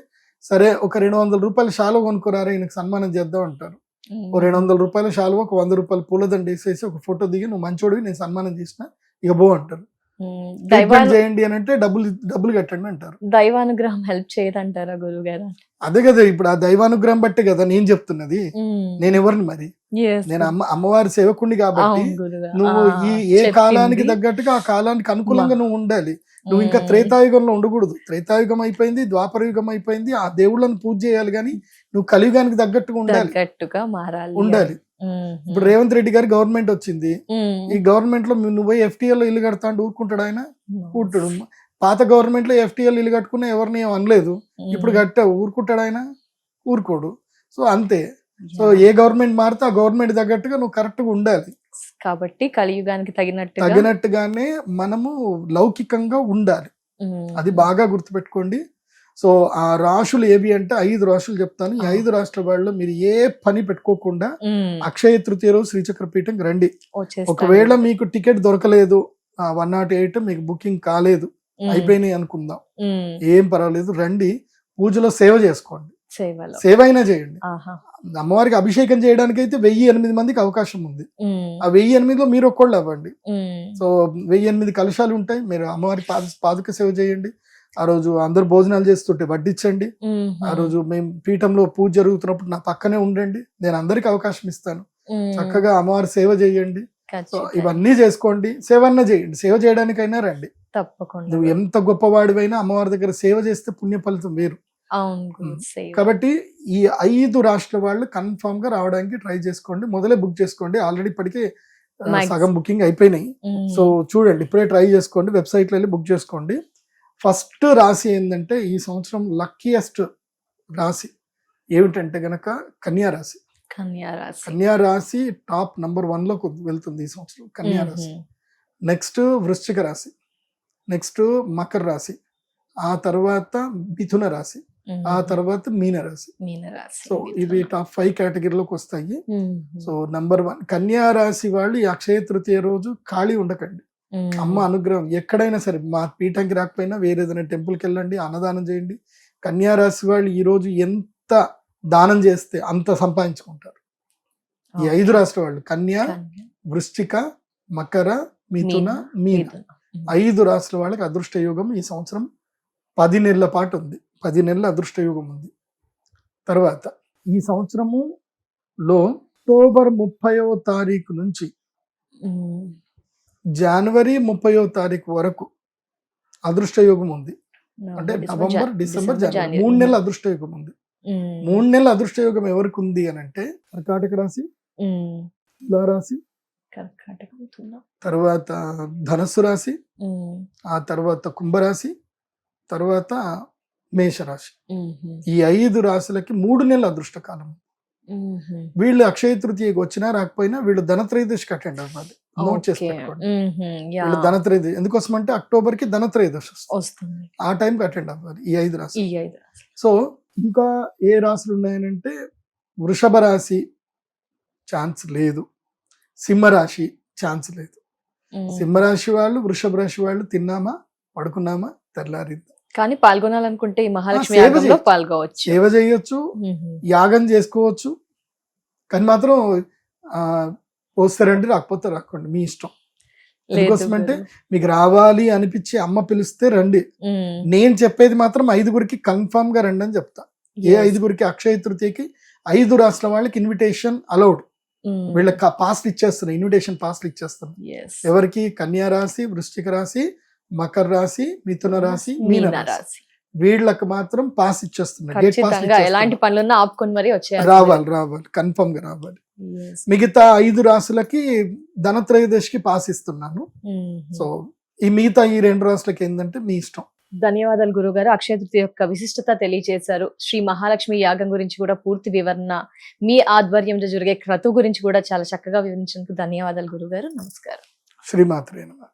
సరే ఒక 200 రూపాయల శాలువ కొనుక్కోరారా ఈయనకు సన్మానం చేద్దాం అంటారు. ఓ 200 రూపాయల శాలువ, ఒక 100 రూపాయల పూలదండ వేసేసి ఒక ఫోటో దిగి నువ్వు మంచోడివి, నేను సన్మానం చేసిన, ఇక బో అంటారు. చేయండి అని అంటే డబ్బులు కట్టండి అంటారు. దైవానుగ్రహం హెల్ప్ చేయదంటారా గురువు గారు? అదే కదా, ఇప్పుడు ఆ దైవానుగ్రహం బట్టే కదా నేను చెప్తున్నది. నేను ఎవరిని మరి, నేను అమ్మవారి సేవకుడిని కాబట్టి నువ్వు ఏ కాలానికి తగ్గట్టుగా ఆ కాలానికి అనుకూలంగా నువ్వు ఉండాలి. నువ్వు ఇంకా త్రేతాయుగంలో ఉండకూడదు. త్రేతాయుగం అయిపోయింది, ద్వాపర యుగం అయిపోయింది, ఆ దేవుళ్ళని పూజ చేయాలి, కానీ నువ్వు కలియుగానికి తగ్గట్టుగా ఉండాలి. ఇప్పుడు రేవంత్ రెడ్డి గారి గవర్నమెంట్ వచ్చింది, ఈ గవర్నమెంట్ లో నువ్వు పోయి FTL లో ఇల్లు కడతా అంటే ఊరుకుంటాడు ఆయన? ఊరుకుంటాడు. పాత గవర్నమెంట్ లో FTL ఇల్లు కట్టుకున్నా ఎవరిని ఏం అనలేదు, ఇప్పుడు కట్టావు ఊరుకుంటాడు ఆయన? ఊరుకోడు. సో అంతే, సో ఏ గవర్నమెంట్ మారితే ఆ గవర్నమెంట్ తగ్గట్టుగా నువ్వు కరెక్ట్ గా ఉండాలి. కాబట్టి కలియుగానికి తగినట్టుగానే మనము లౌకికంగా ఉండాలి. అది బాగా గుర్తుపెట్టుకోండి. సో ఆ రాశులు ఏవి అంటే 5 రాశులు చెప్తాను. ఈ 5 రాష్ట్ర వాళ్ళు మీరు ఏ పని పెట్టుకోకుండా అక్షయ తృతీయ రోజు శ్రీచక్ర పీఠం రండి. ఒకవేళ మీకు టికెట్ దొరకలేదు, 108 మీకు బుకింగ్ కాలేదు, అయిపోయినాయి అనుకుందాం, ఏం పర్వాలేదు, రండి. పూజలో సేవ చేసుకోండి, సేవ అయినా చేయండి. అమ్మవారికి అభిషేకం చేయడానికి అయితే 1008 మందికి అవకాశం ఉంది. ఆ 1008లో మీరు ఒక్కళ్ళు అవ్వండి. సో 1008 కలశాలు ఉంటాయి, మీరు అమ్మవారి పాదుక సేవ చేయండి. ఆ రోజు అందరు భోజనాలు చేస్తుంటే వడ్డించండి. ఆ రోజు మేము పీఠంలో పూజ జరుగుతున్నప్పుడు నా పక్కనే ఉండండి, నేను అందరికి అవకాశం ఇస్తాను. చక్కగా అమ్మవారి సేవ చేయండి. సో ఇవన్నీ చేసుకోండి, సేవ అన్నా చేయండి, సేవ చేయడానికైనా రండి. తప్పకుండా. నువ్వు ఎంత గొప్పవాడివైనా అమ్మవారి దగ్గర సేవ చేస్తే పుణ్య ఫలితం వేరు. కాబట్టి ఈ 5 రాష్ట్రాల వాళ్ళు కన్ఫర్మ్ గా రావడానికి ట్రై చేసుకోండి. మొదలే బుక్ చేసుకోండి, ఆల్రెడీ ఇప్పటికే సగం బుకింగ్ అయిపోయినాయి. సో చూడండి, ఇప్పుడే ట్రై చేసుకోండి, వెబ్సైట్ లో వెళ్ళి బుక్ చేసుకోండి. ఫస్ట్ రాశి ఏంటంటే ఈ సంవత్సరం లక్కీయెస్ట్ రాశి ఏమిటంటే గనక కన్యా రాశి. కన్యా రాశి టాప్ నంబర్ 1 లోకి వెళ్తుంది ఈ సంవత్సరం కన్యా రాశి. నెక్స్ట్ వృశ్చిక రాశి, నెక్స్ట్ మకర రాశి, ఆ తర్వాత మిథున రాశి, ఆ తర్వాత మీన రాశి. సో ఇవి టాప్ 5 కేటగిరీలోకి వస్తాయి. సో నంబర్ 1 కన్యా రాశి వాళ్ళు ఈ అక్షయ తృతీయ రోజు ఖాళీ ఉండకండి. అమ్మ అనుగ్రహం ఎక్కడైనా సరే, మా పీఠంకి రాకపోయినా వేరే ఏదైనా టెంపుల్కి వెళ్ళండి, అన్నదానం చేయండి. కన్యా రాశి వాళ్ళు ఈ రోజు ఎంత దానం చేస్తే అంత సంపాదించుకుంటారు. ఈ 5 రాష్ట్ర వాళ్ళు కన్యా, వృశ్చిక, మకర, మిథున, మీన 5 రాష్ట్రాల వాళ్ళకి అదృష్ట యోగం ఈ సంవత్సరం 10 నెలల పాటు ఉంది. 10 నెలల అదృష్ట యోగం ఉంది. తర్వాత ఈ సంవత్సరములో అక్టోబర్ 30వ తారీఖు నుంచి జనవరి 30వ తారీఖు వరకు అదృష్ట యోగం ఉంది. అంటే నవంబర్, డిసెంబర్, జనవరి 3 నెలల అదృష్ట యోగం ఉంది. 3 నెలల అదృష్ట యోగం ఎవరికి ఉంది అని అంటే కర్కాటక రాశి, తులారాశి, తర్వాత ధనస్సు రాశి, ఆ తర్వాత కుంభరాశి, తర్వాత మేషరాశి. ఈ 5 రాశులకి 3 నెలల అదృష్ట కాలం. వీళ్ళు అక్షయ తృతీయకి వచ్చినా రాకపోయినా వీళ్ళు ధనత్రయోదశికి అటెండ్ అవ్వాలి. నోట్ చేసి పెట్టుకోండి. వీళ్ళు ధనత్రయోదశి ఎందుకోసం అంటే అక్టోబర్ కి ధనత్రయోదశి వస్తుంది, ఆ టైంకి అటెండ్ అవ్వాలి ఈ 5 రాశి. సో ఇంకా ఏ రాశులు ఉన్నాయనంటే వృషభ రాశి ఛాన్స్ లేదు, సింహరాశి ఛాన్స్ లేదు. సింహరాశి వాళ్ళు, వృషభ రాశి వాళ్ళు తిన్నామా పడుకున్నామా తెల్లారిందా. కానీ పాల్గొనాలనుకుంటే ఈ మహాలక్ష్మి యాగంలో పాల్గొవచ్చు, సేవ చేయొచ్చు, యాగం చేసుకోవచ్చు. కానీ మాత్రం వస్తారండి, రాకపోతే రాకండి, మీ ఇష్టం. ఎందుకోసమంటే మీకు రావాలి అనిపించి అమ్మ పిలిస్తే రండి. నేను చెప్పేది మాత్రం 5గురికి కన్ఫర్మ్ గా రండి అని చెప్తా. ఏ 5గురికి అక్షయ తృతీయకి 5 రాష్ట్రాల వాళ్ళకి ఇన్విటేషన్ అలౌడ్. వీళ్ళకి పాస్లు ఇచ్చేస్తున్నాయి, ఇన్విటేషన్ పాస్లు ఇచ్చేస్తున్నాయి. ఎవరికి? కన్యా రాశి, వృశ్చిక రాశి, మకర రాశి, మిథున రాశి, మీన రాశి. వీళ్ళకి మాత్రం పాస్ ఇచ్చేస్తున్నారు. ఎలాంటి పనులున్నా ఆపుకొని మరి రావాలి, కన్ఫర్మ్ గా రావాలి. మిగతా 5 రాశులకి ధనత్రయోదశికి పాస్ ఇస్తున్నాను. సో ఈ మిగతా ఈ 2 రాశులకి ఏంటంటే మీ ఇష్టం. ధన్యవాదాలు గురుగారు. అక్షయ తృతీయ యొక్క విశిష్టత తెలియజేశారు. శ్రీ మహాలక్ష్మి యాగం గురించి కూడా పూర్తి వివరణ, మీ ఆధ్వర్యంలో జరిగే క్రతువు గురించి కూడా చాలా చక్కగా వివరించినందుకు ధన్యవాదాలు గురుగారు. నమస్కారం. శ్రీమాత్రే నమః.